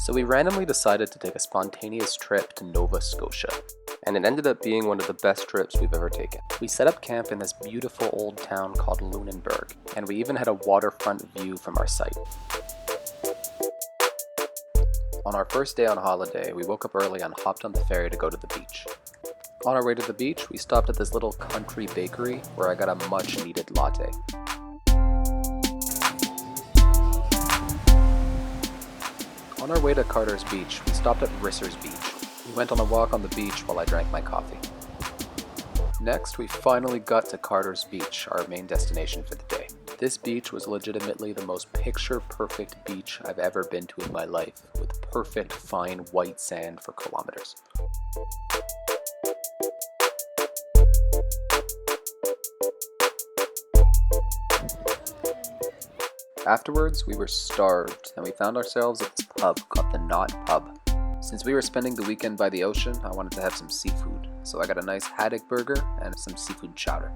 So we randomly decided to take a spontaneous trip to Nova Scotia, and it ended up being one of the best trips we've ever taken. We set up camp in this beautiful old town called Lunenburg, and we even had a waterfront view from our site. On our first day on holiday, we woke up early and hopped on the ferry to go to the beach. On our way to the beach, we stopped at this little country bakery where I got a much needed latte. On our way to Carter's Beach, we stopped at Risser's Beach. We went on a walk on the beach while I drank my coffee. Next, we finally got to Carter's Beach, our main destination for the day. This beach was legitimately the most picture-perfect beach I've ever been to in my life, with perfect fine white sand for kilometers. Afterwards, we were starved, and we found ourselves at this pub called the Knot Pub. Since we were spending the weekend by the ocean, I wanted to have some seafood, so I got a nice haddock burger and some seafood chowder.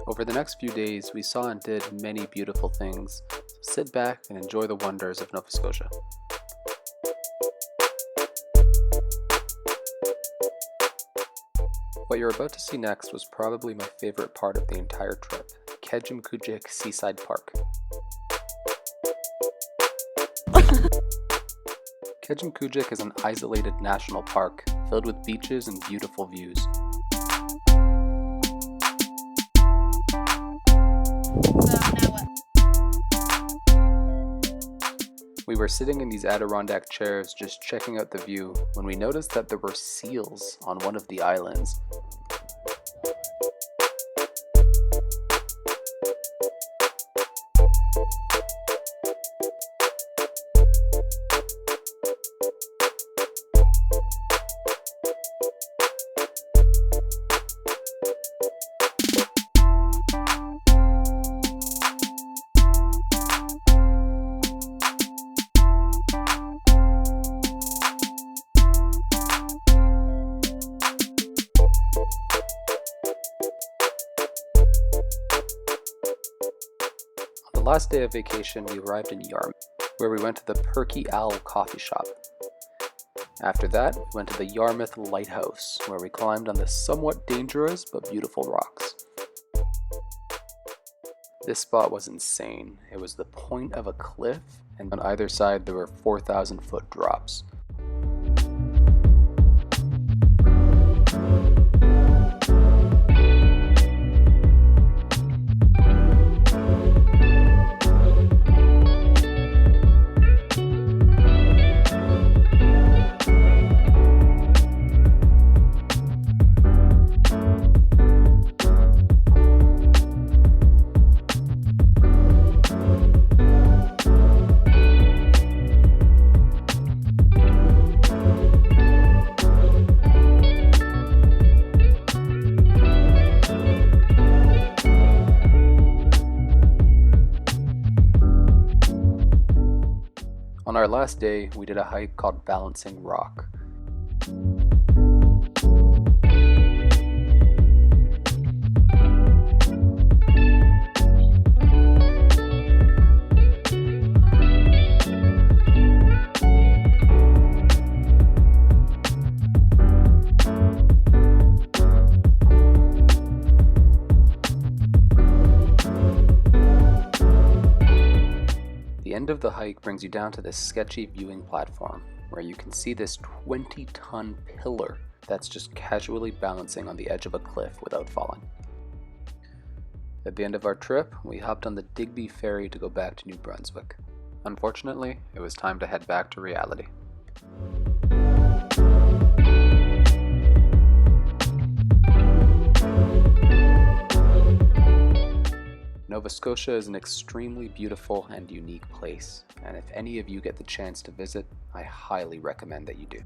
Over the next few days, we saw and did many beautiful things, so sit back and enjoy the wonders of Nova Scotia. What you're about to see next was probably my favorite part of the entire trip, Ketchum Ketchum Seaside Park. Ketchum Ketchum is an isolated national park filled with beaches and beautiful views. We were sitting in these Adirondack chairs just checking out the view when we noticed that there were seals on one of the islands. The last day of vacation, we arrived in Yarmouth, where we went to the Perky Owl coffee shop. After that, we went to the Yarmouth Lighthouse, where we climbed on the somewhat dangerous but beautiful rocks. This spot was insane. It was the point of a cliff, and on either side there were 4,000-foot drops. On our last day, we did a hike called Balancing Rock. The end of the hike brings you down to this sketchy viewing platform where you can see this 20-ton pillar that's just casually balancing on the edge of a cliff without falling. At the end of our trip, we hopped on the Digby ferry to go back to New Brunswick. Unfortunately, it was time to head back to reality. Nova Scotia is an extremely beautiful and unique place, and if any of you get the chance to visit, I highly recommend that you do.